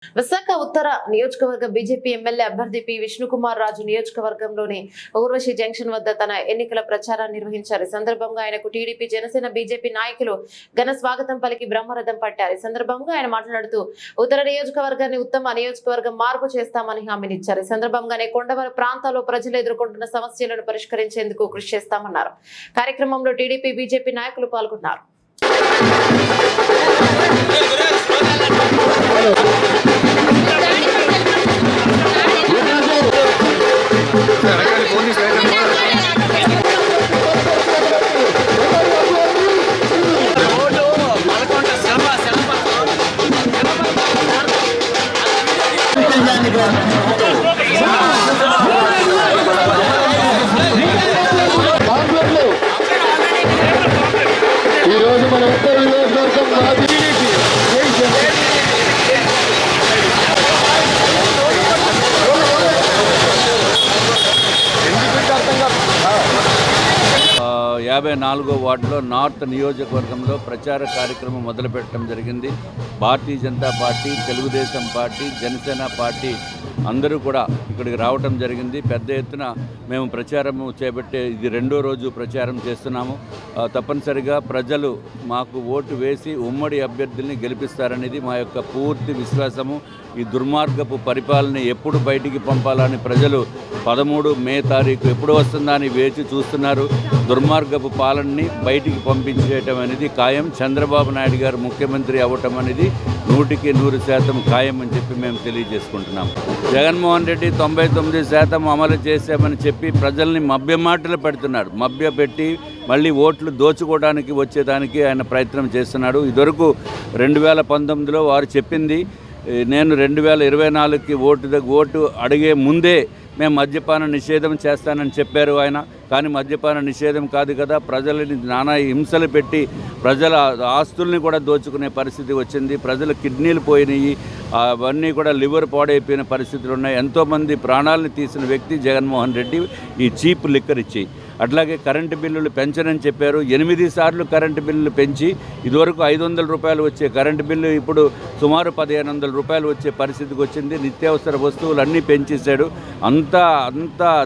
విశాఖ ఉత్తర నియోజకవర్గ BJP MLA అభ్యర్థి P Vishnukumar Raju నియోజకవర్గంలోని ఊర్వశి జంక్షన్ వద్ద తన ఎన్నికల ప్రచారాన్ని నిర్వహించారు. ఈ సందర్భంగా ఆయనకు టీడీపీ, జనసేన, బీజేపీ నాయకులు ఘన స్వాగతం పలికి బ్రహ్మరథం పట్టారు. ఈ సందర్భంగా ఆయన మాట్లాడుతూ ఉత్తర నియోజకవర్గాన్ని ఉత్తమ నియోజకవర్గం మార్పు చేస్తామని హామీనిచ్చారు. ఈ సందర్భంగానే కొండవర ప్రాంతాల్లో ప్రజలు ఎదుర్కొంటున్న సమస్యలను పరిష్కరించేందుకు కృషి చేస్తామన్నారు. కార్యక్రమంలో టీడీపీ, బీజేపీ నాయకులు పాల్గొన్నారు. ఈరోజు మన ఉత్తర నియోజకవర్గం యాభై 54వ వార్డులో నార్త్ నియోజకవర్గంలో ప్రచార కార్యక్రమం మొదలుపెట్టడం జరిగింది. Bharatiya Janata Party, Telugu Desam Party, Janasena Party అందరూ కూడా ఇక్కడికి రావటం జరిగింది. పెద్ద ఎత్తున మేము ప్రచారము చేపట్టే ఇది 2వ రోజు ప్రచారం చేస్తున్నాము. తప్పనిసరిగా ప్రజలు మాకు ఓటు వేసి ఉమ్మడి అభ్యర్థుల్ని గెలిపిస్తారనేది మా యొక్క పూర్తి విశ్వాసము. ఈ దుర్మార్గపు పరిపాలన ఎప్పుడు బయటికి పంపాలని ప్రజలు 13 మే తారీఖు ఎప్పుడు వస్తుందా అని వేచి చూస్తున్నారు. దుర్మార్గపు పాలనని బయటికి పంపించేయటం అనేది ఖాయం. చంద్రబాబు నాయుడు గారు ముఖ్యమంత్రి అవ్వటం అనేది 100% ఖాయం అని చెప్పి మేము తెలియజేసుకుంటున్నాం. జగన్మోహన్ రెడ్డి 99% అమలు చేశామని చెప్పి ప్రజల్ని మభ్యమాటలు పెడుతున్నాడు. మభ్యపెట్టి మళ్ళీ ఓట్లు దోచుకోవడానికి వచ్చేదానికి ఆయన ప్రయత్నం చేస్తున్నాడు. ఇదివరకు 2019లో వారు చెప్పింది, నేను 2024కి ఓటు అడిగే ముందే మేము మద్యపాన నిషేధం చేస్తానని చెప్పారు ఆయన. కానీ మద్యపాన నిషేధం కాదు కదా, ప్రజలని నానా హింసలు పెట్టి ప్రజల ఆస్తుల్ని కూడా దోచుకునే పరిస్థితి వచ్చింది. ప్రజల కిడ్నీలు పోయినాయి, అవన్నీ కూడా లివర్ పాడైపోయిన పరిస్థితులు ఉన్నాయి. ఎంతోమంది ప్రాణాలను తీసిన వ్యక్తి జగన్మోహన్ రెడ్డి ఈ చీప్ లిక్కర్ ఇచ్చి. అట్లాగే కరెంటు బిల్లులు పెంచనని చెప్పారు. 8 సార్లు కరెంటు బిల్లులు పెంచి ఇదివరకు 500 రూపాయలు వచ్చే కరెంటు బిల్లు ఇప్పుడు సుమారు 1500 రూపాయలు వచ్చే పరిస్థితికి వచ్చింది. నిత్యావసర వస్తువులు అన్నీ పెంచేశాడు. అంత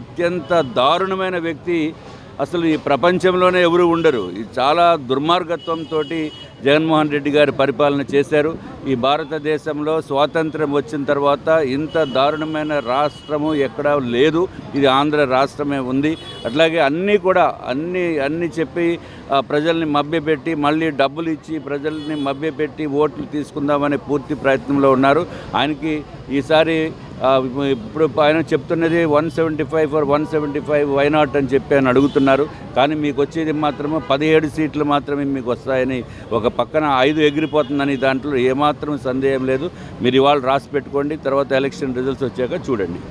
అత్యంత దారుణమైన వ్యక్తి అసలు ఈ ప్రపంచంలోనే ఎవరు ఉండరు. ఇది చాలా దుర్మార్గత్వంతో జగన్మోహన్ రెడ్డి గారు పరిపాలన చేశారు. ఈ భారతదేశంలో స్వాతంత్రం వచ్చిన తర్వాత ఇంత దారుణమైన రాష్ట్రము ఎక్కడా లేదు. ఇది ఆంధ్ర రాష్ట్రమే ఉంది. అట్లాగే అన్నీ చెప్పి ప్రజల్ని మభ్యపెట్టి మళ్ళీ డబ్బులు ఇచ్చి ప్రజల్ని మభ్యపెట్టి ఓట్లు తీసుకుందామనే పూర్తి ప్రయత్నంలో ఉన్నారు. ఆయనకి ఈసారి ఇప్పుడు ఆయన చెప్తున్నది 175 for 175 వై నాట్ అని చెప్పి ఆయన అడుగుతున్నారు. కానీ మీకు వచ్చేది మాత్రమే 17 సీట్లు మాత్రమే మీకు వస్తాయని, ఒక పక్కన 5 ఎగిరిపోతుందని దాంట్లో ఏమాత్రం సందేహం లేదు. మీరు ఇవాళ రాసి పెట్టుకోండి, తర్వాత ఎలక్షన్ రిజల్ట్స్ వచ్చాక చూడండి.